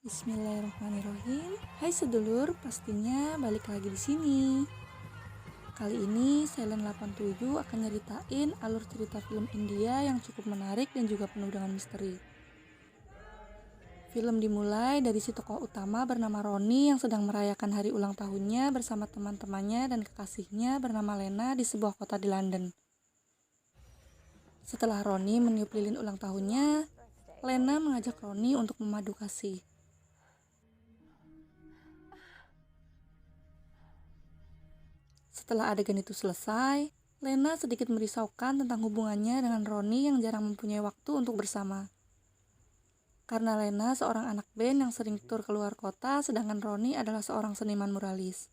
Bismillahirrahmanirrahim. Hai sedulur, pastinya balik lagi di sini. Kali ini Silent 87 akan nyeritain alur cerita film India yang cukup menarik dan juga penuh dengan misteri. Film dimulai dari si tokoh utama bernama Roni yang sedang merayakan hari ulang tahunnya bersama teman-temannya dan kekasihnya bernama Lena di sebuah kota di London. Setelah Roni meniup lilin ulang tahunnya, Lena mengajak Roni untuk memadu kasih. Setelah adegan itu selesai, Lena sedikit merisaukan tentang hubungannya dengan Roni yang jarang mempunyai waktu untuk bersama. Karena Lena seorang anak band yang sering tur keluar kota, sedangkan Roni adalah seorang seniman muralis.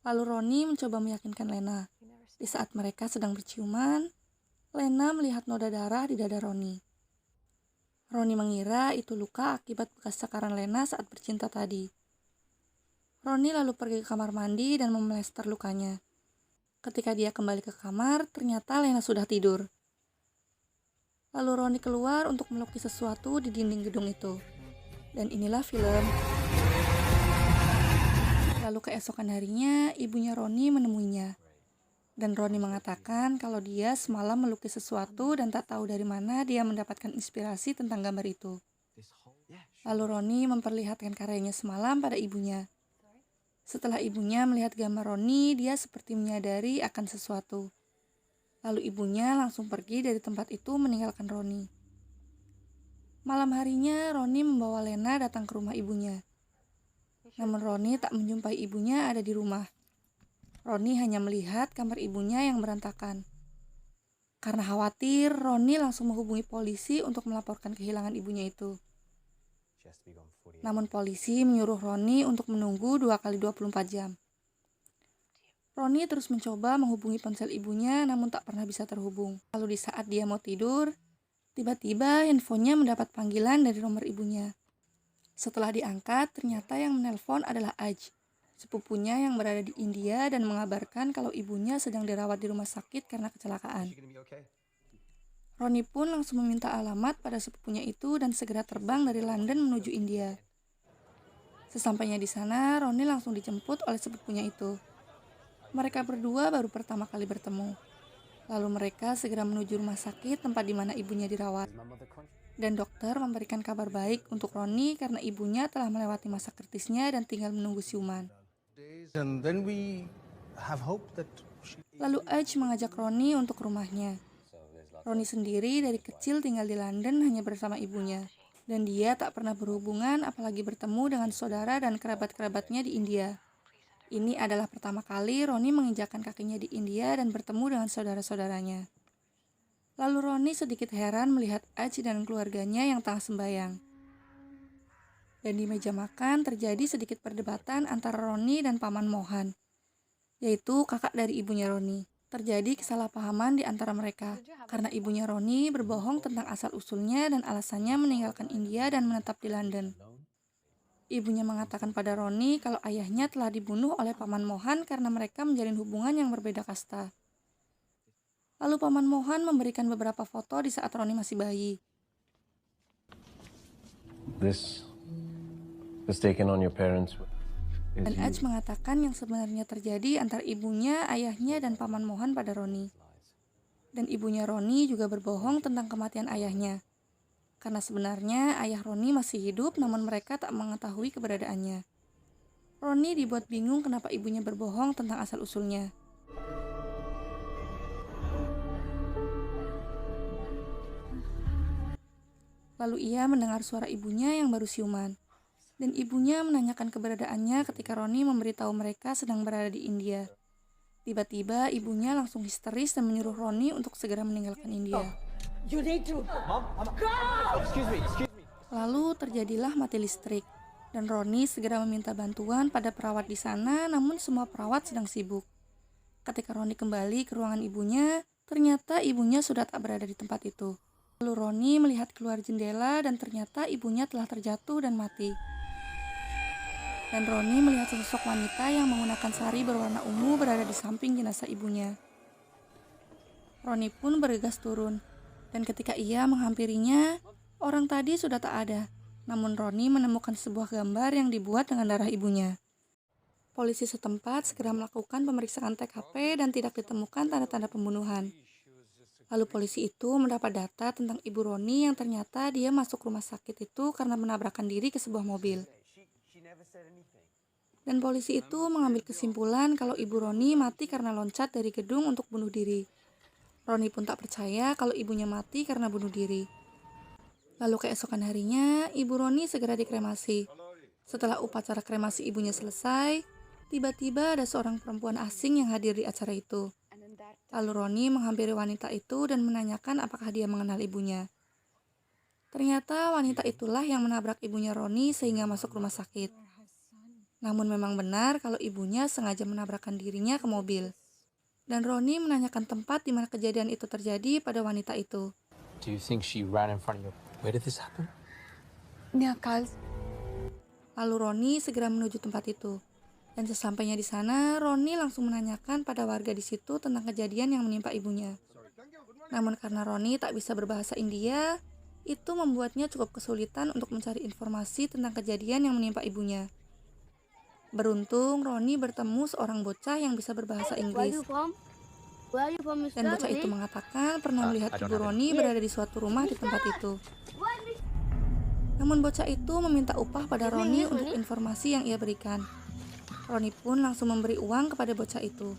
Lalu Roni mencoba meyakinkan Lena. Di saat mereka sedang berciuman, Lena melihat noda darah di dada Roni. Roni mengira itu luka akibat bekas cakaran Lena saat bercinta tadi. Roni lalu pergi ke kamar mandi dan memelester lukanya. Ketika dia kembali ke kamar, ternyata Lena sudah tidur. Lalu Roni keluar untuk melukis sesuatu di dinding gedung itu. Dan inilah film. Lalu keesokan harinya, ibunya Roni menemuinya. Dan Roni mengatakan kalau dia semalam melukis sesuatu dan tak tahu dari mana dia mendapatkan inspirasi tentang gambar itu. Lalu Roni memperlihatkan karyanya semalam pada ibunya. Setelah ibunya melihat gambar Roni, dia seperti menyadari akan sesuatu. Lalu ibunya langsung pergi dari tempat itu meninggalkan Roni. Malam harinya, Roni membawa Lena datang ke rumah ibunya. Namun Roni tak menjumpai ibunya ada di rumah. Roni hanya melihat kamar ibunya yang berantakan. Karena khawatir, Roni langsung menghubungi polisi untuk melaporkan kehilangan ibunya itu. Namun polisi menyuruh Roni untuk menunggu 2 kali 24 jam. Roni terus mencoba menghubungi ponsel ibunya namun tak pernah bisa terhubung. Lalu di saat dia mau tidur, tiba-tiba handphonenya mendapat panggilan dari nomor ibunya. Setelah diangkat, ternyata yang menelpon adalah Aj, sepupunya yang berada di India dan mengabarkan kalau ibunya sedang dirawat di rumah sakit karena kecelakaan. Roni pun langsung meminta alamat pada sepupunya itu dan segera terbang dari London menuju India. Sesampainya di sana, Roni langsung dijemput oleh sepupunya itu. Mereka berdua baru pertama kali bertemu. Lalu mereka segera menuju rumah sakit tempat di mana ibunya dirawat. Dan dokter memberikan kabar baik untuk Roni karena ibunya telah melewati masa kritisnya dan tinggal menunggu siuman. Lalu Aj mengajak Roni untuk rumahnya. Roni sendiri dari kecil tinggal di London hanya bersama ibunya. Dan dia tak pernah berhubungan apalagi bertemu dengan saudara dan kerabat-kerabatnya di India. Ini adalah pertama kali Roni menginjakkan kakinya di India dan bertemu dengan saudara-saudaranya. Lalu Roni sedikit heran melihat Aj dan keluarganya yang tengah sembahyang. Dan di meja makan terjadi sedikit perdebatan antara Roni dan Paman Mohan, yaitu kakak dari ibunya Roni. Terjadi kesalahpahaman di antara mereka, karena ibunya Roni berbohong tentang asal-usulnya dan alasannya meninggalkan India dan menetap di London. Ibunya mengatakan pada Roni kalau ayahnya telah dibunuh oleh Paman Mohan karena mereka menjalin hubungan yang berbeda kasta. Lalu Paman Mohan memberikan beberapa foto di saat Roni masih bayi. This was taken on your parents. Dan Aj mengatakan yang sebenarnya terjadi antara ibunya, ayahnya, dan Paman Mohan pada Roni. Dan ibunya Roni juga berbohong tentang kematian ayahnya. Karena sebenarnya ayah Roni masih hidup namun mereka tak mengetahui keberadaannya. Roni dibuat bingung kenapa ibunya berbohong tentang asal-usulnya. Lalu ia mendengar suara ibunya yang baru siuman. Dan ibunya menanyakan keberadaannya ketika Roni memberitahu mereka sedang berada di India. Tiba-tiba ibunya langsung histeris dan menyuruh Roni untuk segera meninggalkan India. Lalu terjadilah mati listrik. Dan Roni segera meminta bantuan pada perawat di sana, namun semua perawat sedang sibuk. Ketika Roni kembali ke ruangan ibunya, ternyata ibunya sudah tak berada di tempat itu. Lalu Roni melihat keluar jendela dan ternyata ibunya telah terjatuh dan mati. Dan Roni melihat sosok wanita yang menggunakan sari berwarna ungu berada di samping jenazah ibunya. Roni pun bergegas turun, dan ketika ia menghampirinya, orang tadi sudah tak ada. Namun Roni menemukan sebuah gambar yang dibuat dengan darah ibunya. Polisi setempat segera melakukan pemeriksaan TKP dan tidak ditemukan tanda-tanda pembunuhan. Lalu polisi itu mendapat data tentang ibu Roni yang ternyata dia masuk rumah sakit itu karena menabrakkan diri ke sebuah mobil. Dan polisi itu mengambil kesimpulan kalau ibu Roni mati karena loncat dari gedung untuk bunuh diri. Roni pun tak percaya kalau ibunya mati karena bunuh diri. Lalu keesokan harinya, ibu Roni segera dikremasi. Setelah upacara kremasi ibunya selesai, tiba-tiba ada seorang perempuan asing yang hadir di acara itu. Lalu Roni menghampiri wanita itu dan menanyakan apakah dia mengenal ibunya. Ternyata wanita itulah yang menabrak ibunya Roni sehingga masuk rumah sakit. Namun memang benar kalau ibunya sengaja menabrakkan dirinya ke mobil. Dan Roni menanyakan tempat di mana kejadian itu terjadi pada wanita itu. Do you think she ran in front of you? Where did this happen? Lalu Roni segera menuju tempat itu. Dan sesampainya di sana, Roni langsung menanyakan pada warga di situ tentang kejadian yang menimpa ibunya. Namun karena Roni tak bisa berbahasa India, itu membuatnya cukup kesulitan untuk mencari informasi tentang kejadian yang menimpa ibunya. Beruntung, Roni bertemu seorang bocah yang bisa berbahasa Inggris. Dan bocah itu mengatakan pernah melihat ibu Roni berada di suatu rumah di tempat itu. Namun bocah itu meminta upah pada Roni untuk informasi yang ia berikan. Roni pun langsung memberi uang kepada bocah itu.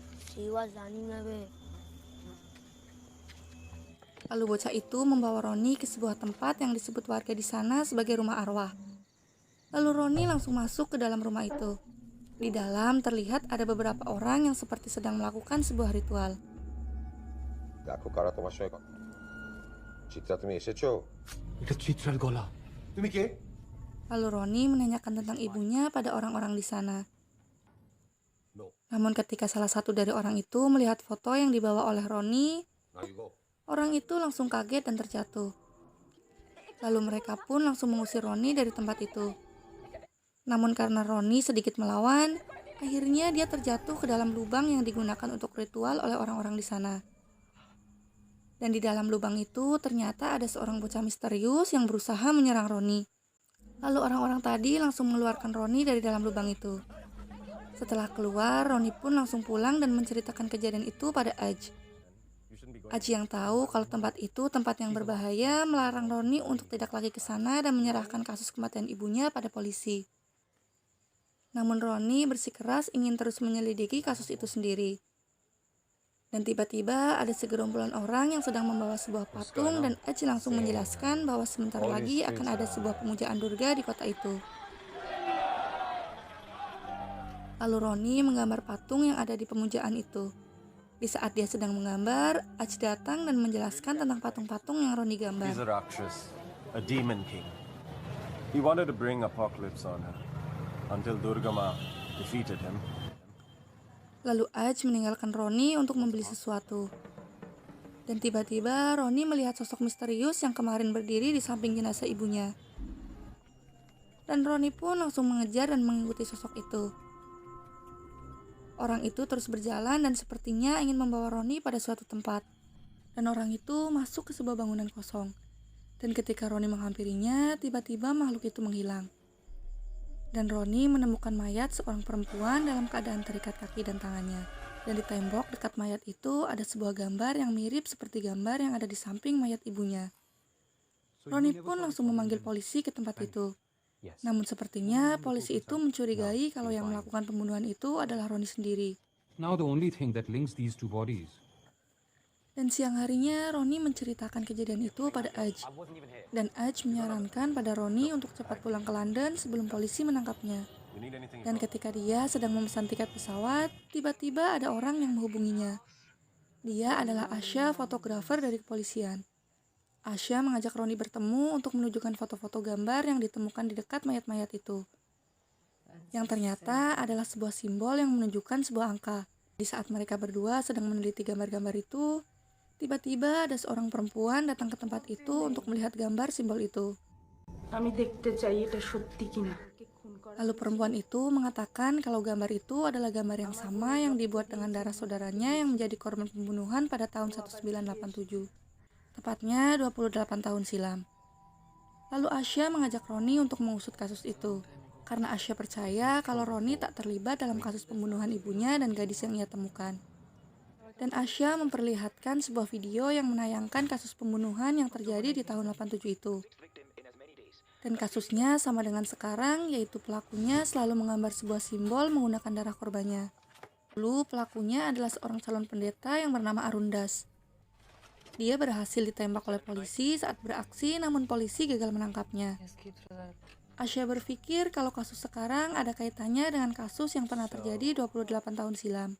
Lalu bocah itu membawa Roni ke sebuah tempat yang disebut warga di sana sebagai rumah arwah. Lalu Roni langsung masuk ke dalam rumah itu. Di dalam terlihat ada beberapa orang yang seperti sedang melakukan sebuah ritual. Lalu Roni menanyakan tentang ibunya pada orang-orang di sana. Namun ketika salah satu dari orang itu melihat foto yang dibawa oleh Roni, orang itu langsung kaget dan terjatuh. Lalu mereka pun langsung mengusir Roni dari tempat itu. Namun karena Roni sedikit melawan, akhirnya dia terjatuh ke dalam lubang yang digunakan untuk ritual oleh orang-orang di sana. Dan di dalam lubang itu ternyata ada seorang bocah misterius yang berusaha menyerang Roni. Lalu orang-orang tadi langsung mengeluarkan Roni dari dalam lubang itu. Setelah keluar, Roni pun langsung pulang dan menceritakan kejadian itu pada Aj. Aj yang tahu kalau tempat itu tempat yang berbahaya melarang Roni untuk tidak lagi ke sana dan menyerahkan kasus kematian ibunya pada polisi. Namun Roni bersikeras ingin terus menyelidiki kasus itu sendiri. Dan tiba-tiba ada segerombolan orang yang sedang membawa sebuah patung dan Aj langsung menjelaskan bahwa sebentar lagi akan ada sebuah pemujaan Durga di kota itu. Lalu Roni menggambar patung yang ada di pemujaan itu. Di saat dia sedang menggambar, Aj datang dan menjelaskan tentang patung-patung yang Roni gambar. He's a Rakshas, a demon king. He wanted to bring apocalypse on her until Durga Ma defeated him. Lalu Aj meninggalkan Roni untuk membeli sesuatu. Dan tiba-tiba Roni melihat sosok misterius yang kemarin berdiri di samping jenazah ibunya. Dan Roni pun langsung mengejar dan mengikuti sosok itu. Orang itu terus berjalan dan sepertinya ingin membawa Roni pada suatu tempat. Dan orang itu masuk ke sebuah bangunan kosong. Dan ketika Roni menghampirinya, tiba-tiba makhluk itu menghilang. Dan Roni menemukan mayat seorang perempuan dalam keadaan terikat kaki dan tangannya. Dan di tembok dekat mayat itu ada sebuah gambar yang mirip seperti gambar yang ada di samping mayat ibunya. Roni pun langsung memanggil polisi ke tempat itu. Namun sepertinya polisi itu mencurigai kalau yang melakukan pembunuhan itu adalah Roni sendiri. Now the only thing that links these two bodies. Dan siang harinya Roni menceritakan kejadian itu pada Aj. Dan Aj menyarankan pada Roni untuk cepat pulang ke London sebelum polisi menangkapnya. Dan ketika dia sedang memesan tiket pesawat, tiba-tiba ada orang yang menghubunginya. Dia adalah Asya, fotografer dari kepolisian. Asya mengajak Roni bertemu untuk menunjukkan foto-foto gambar yang ditemukan di dekat mayat-mayat itu. Yang ternyata adalah sebuah simbol yang menunjukkan sebuah angka. Di saat mereka berdua sedang meneliti gambar-gambar itu, tiba-tiba ada seorang perempuan datang ke tempat itu untuk melihat gambar simbol itu. Lalu perempuan itu mengatakan kalau gambar itu adalah gambar yang sama yang dibuat dengan darah saudaranya yang menjadi korban pembunuhan pada tahun 1987. Tepatnya 28 tahun silam. Lalu Asya mengajak Roni untuk mengusut kasus itu, karena Asya percaya kalau Roni tak terlibat dalam kasus pembunuhan ibunya dan gadis yang ia temukan. Dan Asya memperlihatkan sebuah video yang menayangkan kasus pembunuhan yang terjadi di tahun 87 itu. Dan kasusnya sama dengan sekarang, yaitu pelakunya selalu menggambar sebuah simbol menggunakan darah korbannya. Dulu pelakunya adalah seorang calon pendeta yang bernama Arundas. Dia berhasil ditembak oleh polisi saat beraksi, namun polisi gagal menangkapnya. Asya berpikir kalau kasus sekarang ada kaitannya dengan kasus yang pernah terjadi 28 tahun silam.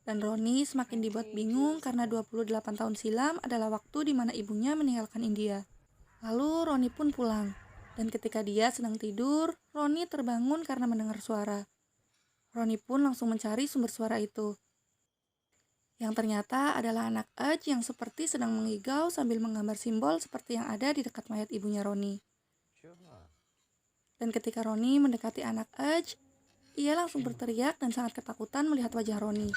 Dan Roni semakin dibuat bingung karena 28 tahun silam adalah waktu di mana ibunya meninggalkan India. Lalu Roni pun pulang, dan ketika dia sedang tidur, Roni terbangun karena mendengar suara. Roni pun langsung mencari sumber suara itu. Yang ternyata adalah anak Aj yang seperti sedang mengigau sambil menggambar simbol seperti yang ada di dekat mayat ibunya Roni. Dan ketika Roni mendekati anak Aj, ia langsung berteriak dan sangat ketakutan melihat wajah Roni.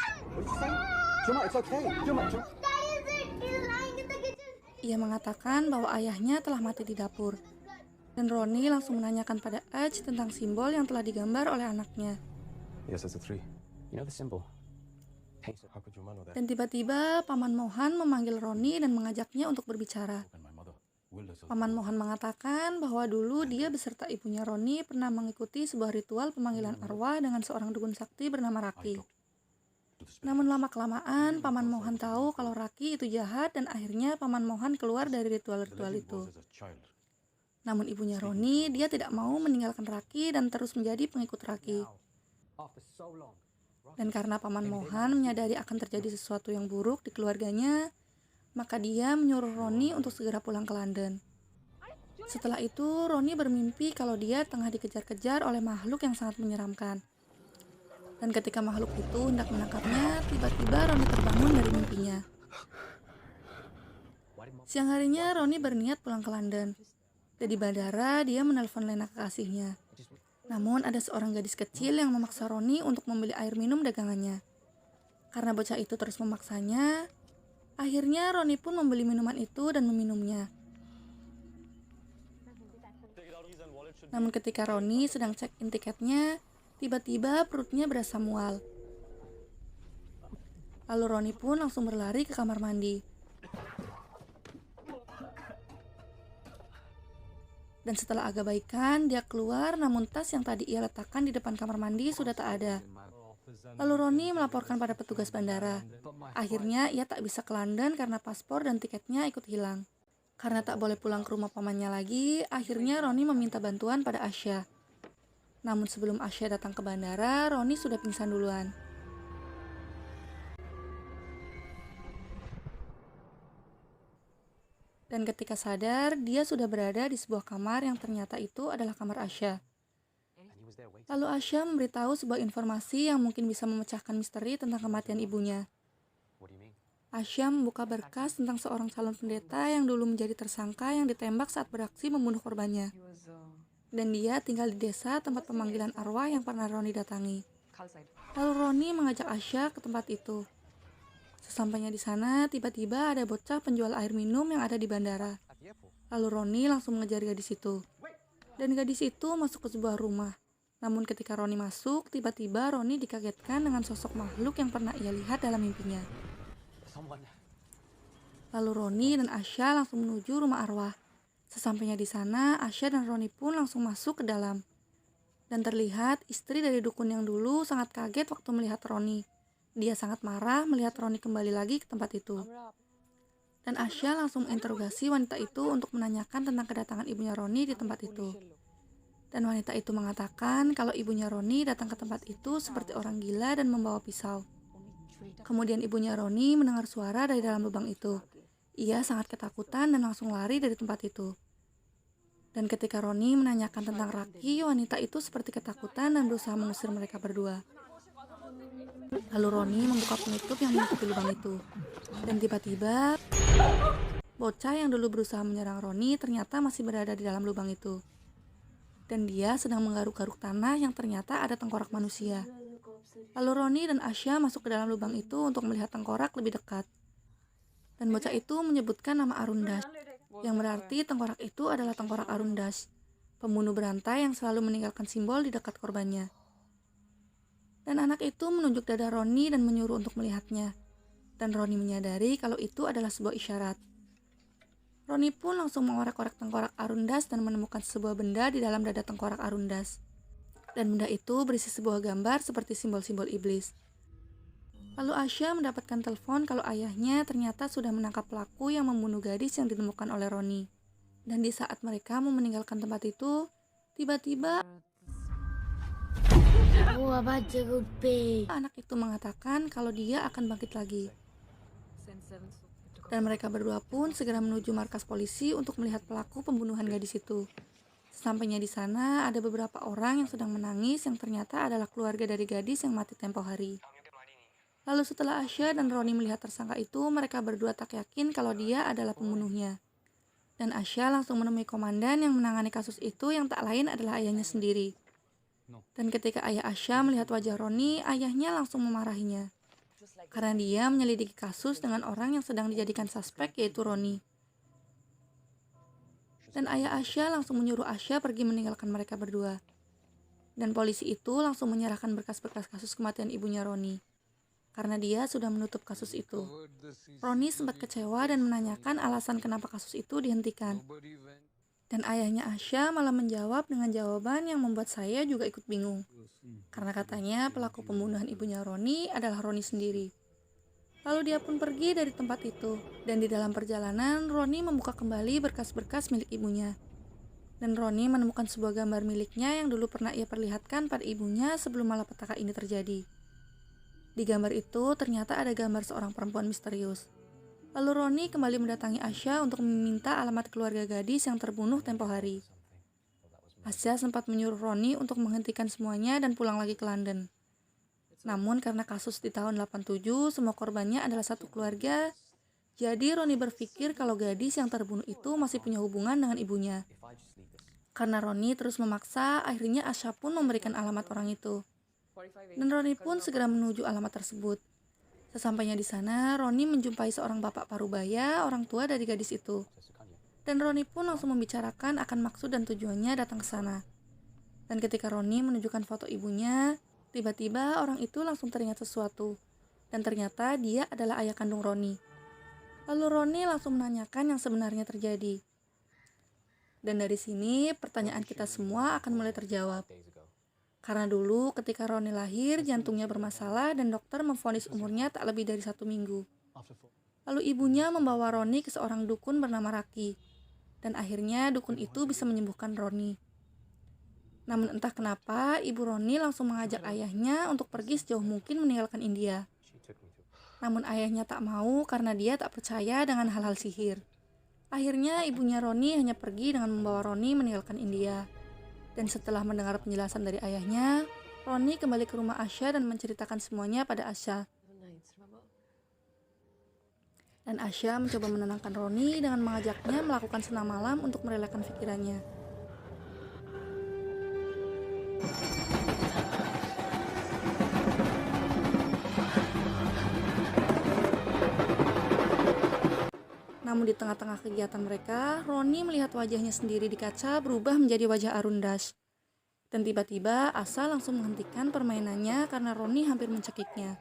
Ia mengatakan bahwa ayahnya telah mati di dapur. Dan Roni langsung menanyakan pada Aj tentang simbol yang telah digambar oleh anaknya. Yes, it's a 3. You know the symbol? How could your man know that? Dan tiba-tiba Paman Mohan memanggil Roni dan mengajaknya untuk berbicara. Paman Mohan mengatakan bahwa dulu dia beserta ibunya Roni pernah mengikuti sebuah ritual pemanggilan arwah dengan seorang dukun sakti bernama Raki. Namun lama-kelamaan Paman Mohan tahu kalau Raki itu jahat dan akhirnya Paman Mohan keluar dari ritual-ritual itu. Namun ibunya Roni, dia tidak mau meninggalkan Raki dan terus menjadi pengikut Raki. Dan karena Paman Mohan menyadari akan terjadi sesuatu yang buruk di keluarganya, maka dia menyuruh Roni untuk segera pulang ke London. Setelah itu, Roni bermimpi kalau dia tengah dikejar-kejar oleh makhluk yang sangat menyeramkan. Dan ketika makhluk itu hendak menangkapnya, tiba-tiba Roni terbangun dari mimpinya. Siang harinya, Roni berniat pulang ke London. Dan di bandara, dia menelpon Lena kekasihnya. Namun ada seorang gadis kecil yang memaksa Roni untuk membeli air minum dagangannya. Karena bocah itu terus memaksanya, akhirnya Roni pun membeli minuman itu dan meminumnya. Namun ketika Roni sedang check-in tiketnya, tiba-tiba perutnya berasa mual. Lalu Roni pun langsung berlari ke kamar mandi. Dan setelah agak baikan, dia keluar, namun tas yang tadi ia letakkan di depan kamar mandi sudah tak ada. Lalu Roni melaporkan pada petugas bandara. Akhirnya ia tak bisa ke London karena paspor dan tiketnya ikut hilang. Karena tak boleh pulang ke rumah pamannya lagi, akhirnya Roni meminta bantuan pada Asya. Namun sebelum Asya datang ke bandara, Roni sudah pingsan duluan. Dan ketika sadar, dia sudah berada di sebuah kamar yang ternyata itu adalah kamar Asya. Lalu Asya memberitahu sebuah informasi yang mungkin bisa memecahkan misteri tentang kematian ibunya. Asya membuka berkas tentang seorang calon pendeta yang dulu menjadi tersangka yang ditembak saat beraksi membunuh korbannya. Dan dia tinggal di desa tempat pemanggilan arwah yang pernah Roni datangi. Lalu Roni mengajak Asya ke tempat itu. Sesampainya di sana, tiba-tiba ada bocah penjual air minum yang ada di bandara. Lalu Roni langsung mengejar gadis itu. Dan gadis itu masuk ke sebuah rumah. Namun ketika Roni masuk, tiba-tiba Roni dikagetkan dengan sosok makhluk yang pernah ia lihat dalam mimpinya. Lalu Roni dan Asya langsung menuju rumah arwah. Sesampainya di sana, Asya dan Roni pun langsung masuk ke dalam. Dan terlihat istri dari dukun yang dulu sangat kaget waktu melihat Roni. Dia sangat marah melihat Roni kembali lagi ke tempat itu. Dan Asya langsung menginterogasi wanita itu untuk menanyakan tentang kedatangan ibunya Roni di tempat itu. Dan wanita itu mengatakan kalau ibunya Roni datang ke tempat itu seperti orang gila dan membawa pisau. Kemudian ibunya Roni mendengar suara dari dalam lubang itu. Ia sangat ketakutan dan langsung lari dari tempat itu. Dan ketika Roni menanyakan tentang Raki, wanita itu seperti ketakutan dan berusaha mengusir mereka berdua. Lalu Roni membuka penutup yang menutupi lubang itu. Dan tiba-tiba, bocah yang dulu berusaha menyerang Roni ternyata masih berada di dalam lubang itu. Dan dia sedang menggaruk-garuk tanah yang ternyata ada tengkorak manusia. Lalu Roni dan Asya masuk ke dalam lubang itu untuk melihat tengkorak lebih dekat. Dan bocah itu menyebutkan nama Arundas. yang berarti tengkorak itu adalah tengkorak Arundas, pembunuh berantai yang selalu meninggalkan simbol di dekat korbannya. Dan anak itu menunjuk dada Roni dan menyuruh untuk melihatnya. Dan Roni menyadari kalau itu adalah sebuah isyarat. Roni pun langsung mengorek-orek tengkorak Arundas dan menemukan sebuah benda di dalam dada tengkorak Arundas. Dan benda itu berisi sebuah gambar seperti simbol-simbol iblis. Lalu Asya mendapatkan telepon kalau ayahnya ternyata sudah menangkap pelaku yang membunuh gadis yang ditemukan oleh Roni. Dan di saat mereka mau meninggalkan tempat itu, tiba-tiba anak itu mengatakan kalau dia akan bangkit lagi. Dan mereka berdua pun segera menuju markas polisi untuk melihat pelaku pembunuhan gadis itu. Sesampainya di sana, ada beberapa orang yang sedang menangis yang ternyata adalah keluarga dari gadis yang mati tempo hari. Lalu setelah Asya dan Roni melihat tersangka itu, mereka berdua tak yakin kalau dia adalah pembunuhnya. Dan Asya langsung menemui komandan yang menangani kasus itu yang tak lain adalah ayahnya sendiri. Dan ketika ayah Asya melihat wajah Roni, ayahnya langsung memarahinya. Karena dia menyelidiki kasus dengan orang yang sedang dijadikan suspek yaitu Roni. Dan ayah Asya langsung menyuruh Asya pergi meninggalkan mereka berdua. Dan polisi itu langsung menyerahkan berkas-berkas kasus kematian ibunya Roni. Karena dia sudah menutup kasus itu. Roni sempat kecewa dan menanyakan alasan kenapa kasus itu dihentikan. Dan ayahnya Asya malah menjawab dengan jawaban yang membuat saya juga ikut bingung. Karena katanya pelaku pembunuhan ibunya Roni adalah Roni sendiri. Lalu dia pun pergi dari tempat itu. Dan di dalam perjalanan, Roni membuka kembali berkas-berkas milik ibunya. Dan Roni menemukan sebuah gambar miliknya yang dulu pernah ia perlihatkan pada ibunya sebelum malapetaka ini terjadi. Di gambar itu ternyata ada gambar seorang perempuan misterius. Lalu Roni kembali mendatangi Asya untuk meminta alamat keluarga gadis yang terbunuh tempo hari. Asya sempat menyuruh Roni untuk menghentikan semuanya dan pulang lagi ke London. Namun karena kasus di tahun 87 semua korbannya adalah satu keluarga, jadi Roni berpikir kalau gadis yang terbunuh itu masih punya hubungan dengan ibunya. Karena Roni terus memaksa, akhirnya Asya pun memberikan alamat orang itu. Dan Roni pun segera menuju alamat tersebut. Sesampainya di sana, Roni menjumpai seorang bapak parubaya, orang tua dari gadis itu. Dan Roni pun langsung membicarakan akan maksud dan tujuannya datang ke sana. Dan ketika Roni menunjukkan foto ibunya, tiba-tiba orang itu langsung teringat sesuatu. Dan ternyata dia adalah ayah kandung Roni. Lalu Roni langsung menanyakan yang sebenarnya terjadi. Dan dari sini, pertanyaan kita semua akan mulai terjawab. Karena dulu ketika Roni lahir, jantungnya bermasalah dan dokter memvonis umurnya tak lebih dari 1 minggu. Lalu ibunya membawa Roni ke seorang dukun bernama Raki. Dan akhirnya dukun itu bisa menyembuhkan Roni. Namun entah kenapa, ibu Roni langsung mengajak ayahnya untuk pergi sejauh mungkin meninggalkan India. Namun ayahnya tak mau karena dia tak percaya dengan hal-hal sihir. Akhirnya ibunya Roni hanya pergi dengan membawa Roni meninggalkan India. Dan setelah mendengar penjelasan dari ayahnya, Roni kembali ke rumah Asya dan menceritakan semuanya pada Asya. Dan Asya mencoba menenangkan Roni dengan mengajaknya melakukan senam malam untuk merelakan pikirannya. Namun di tengah-tengah kegiatan mereka, Roni melihat wajahnya sendiri di kaca berubah menjadi wajah Arundas. Dan tiba-tiba Asa langsung menghentikan permainannya karena Roni hampir mencekiknya.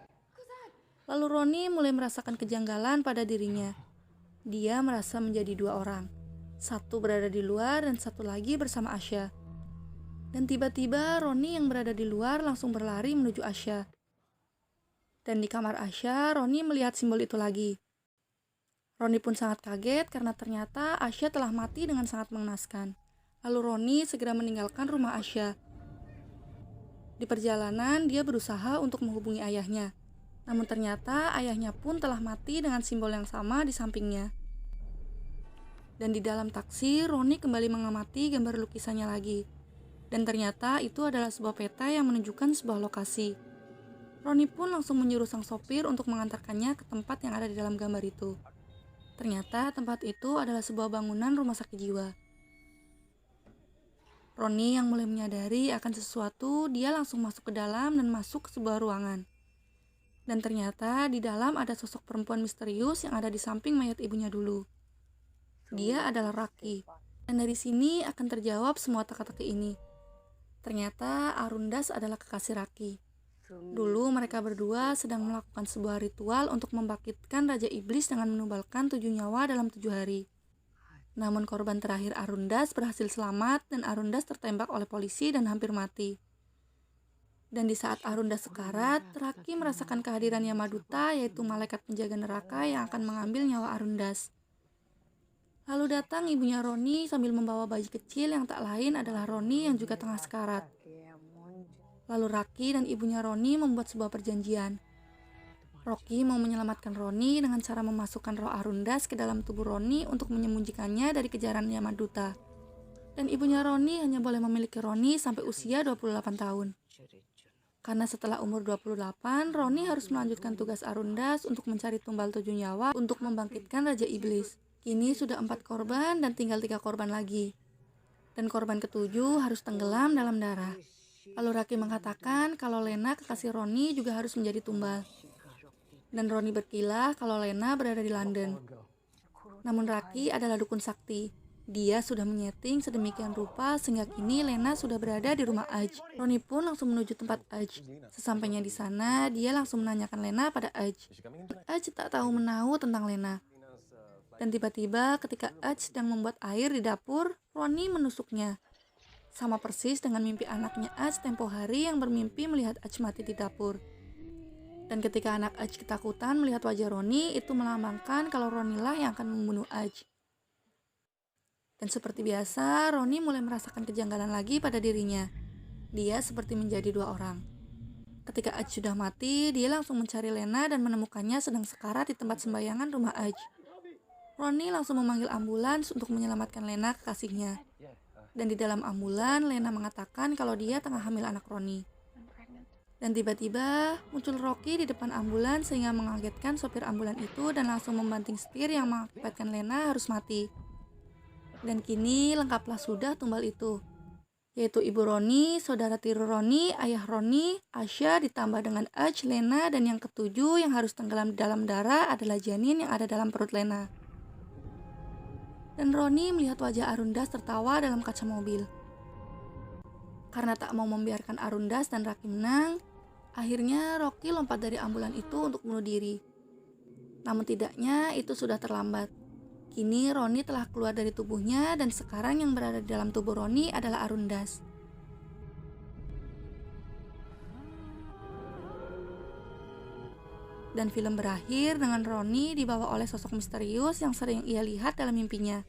Lalu Roni mulai merasakan kejanggalan pada dirinya. Dia merasa menjadi 2 orang. Satu berada di luar dan satu lagi bersama Asya. Dan tiba-tiba Roni yang berada di luar langsung berlari menuju Asya. Dan di kamar Asya, Roni melihat simbol itu lagi. Roni pun sangat kaget karena ternyata Asya telah mati dengan sangat mengenaskan. Lalu Roni segera meninggalkan rumah Asya. Di perjalanan, dia berusaha untuk menghubungi ayahnya. Namun ternyata ayahnya pun telah mati dengan simbol yang sama di sampingnya. Dan di dalam taksi, Roni kembali mengamati gambar lukisannya lagi. Dan ternyata itu adalah sebuah peta yang menunjukkan sebuah lokasi. Roni pun langsung menyuruh sang sopir untuk mengantarkannya ke tempat yang ada di dalam gambar itu. Ternyata tempat itu adalah sebuah bangunan rumah sakit jiwa. Roni yang mulai menyadari akan sesuatu, dia langsung masuk ke dalam dan masuk ke sebuah ruangan. Dan ternyata di dalam ada sosok perempuan misterius yang ada di samping mayat ibunya dulu. Dia adalah Raki. Dan dari sini akan terjawab semua teka-teki ini. Ternyata Arundas adalah kekasih Raki. Dulu mereka berdua sedang melakukan sebuah ritual untuk membangkitkan Raja Iblis dengan menubalkan 7 nyawa dalam 7 hari. Namun korban terakhir Arundas berhasil selamat dan Arundas tertembak oleh polisi dan hampir mati. Dan di saat Arundas sekarat, Raki merasakan kehadiran Yamaduta, yaitu malaikat penjaga neraka yang akan mengambil nyawa Arundas. Lalu datang ibunya Roni sambil membawa bayi kecil yang tak lain adalah Roni yang juga tengah sekarat. Lalu Raki dan ibunya Roni membuat sebuah perjanjian. Rocky mau menyelamatkan Roni dengan cara memasukkan roh Arundas ke dalam tubuh Roni untuk menyembunyikannya dari kejaran Yamaduta. Dan ibunya Roni hanya boleh memiliki Roni sampai usia 28 tahun. Karena setelah umur 28, Roni harus melanjutkan tugas Arundas untuk mencari tumbal 7 nyawa untuk membangkitkan Raja Iblis. Kini sudah 4 korban dan tinggal 3 korban lagi. Dan korban ke-7 harus tenggelam dalam darah. Lalu Raki mengatakan kalau Lena, kekasih Roni, juga harus menjadi tumbal. Dan Roni berkilah kalau Lena berada di London. Namun Raki adalah dukun sakti. Dia sudah menyeting sedemikian rupa sehingga kini Lena sudah berada di rumah Aj. Roni pun langsung menuju tempat Aj. Sesampainya di sana, dia langsung menanyakan Lena pada Aj. Aj tak tahu menahu tentang Lena. Dan tiba-tiba ketika Aj sedang membuat air di dapur, Roni menusuknya. Sama persis dengan mimpi anaknya Aj tempo hari yang bermimpi melihat Aj mati di dapur. Dan ketika anak Aj ketakutan melihat wajah Roni, itu melambangkan kalau Ronilah yang akan membunuh Aj. Dan seperti biasa, Roni mulai merasakan kejanggalan lagi pada dirinya. Dia seperti menjadi 2 orang. Ketika Aj sudah mati, dia langsung mencari Lena dan menemukannya sedang sekarat di tempat sembayangan rumah Aj. Roni langsung memanggil ambulans untuk menyelamatkan Lena, kekasihnya. Dan di dalam ambulan, Lena mengatakan kalau dia tengah hamil anak Roni. Dan tiba-tiba muncul Rocky di depan ambulan sehingga mengagetkan sopir ambulan itu dan langsung membanting setir yang mengakibatkan Lena harus mati. Dan kini lengkaplah sudah tumbal itu, yaitu ibu Roni, saudara tiri Roni, ayah Roni, Asya ditambah dengan Aj, Lena, dan yang ke-7 yang harus tenggelam di dalam darah adalah janin yang ada dalam perut Lena. Dan Roni melihat wajah Arundas tertawa dalam kaca mobil. Karena tak mau membiarkan Arundas dan Raki menang, akhirnya Rocky lompat dari ambulan itu untuk bunuh diri. Namun tidaknya itu sudah terlambat. Kini Roni telah keluar dari tubuhnya dan sekarang yang berada di dalam tubuh Roni adalah Arundas. Dan film berakhir dengan Roni dibawa oleh sosok misterius yang sering ia lihat dalam mimpinya,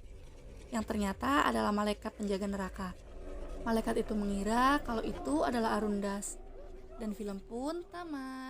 yang ternyata adalah malaikat penjaga neraka. Malaikat itu mengira kalau itu adalah Arundas. Dan film pun tamat.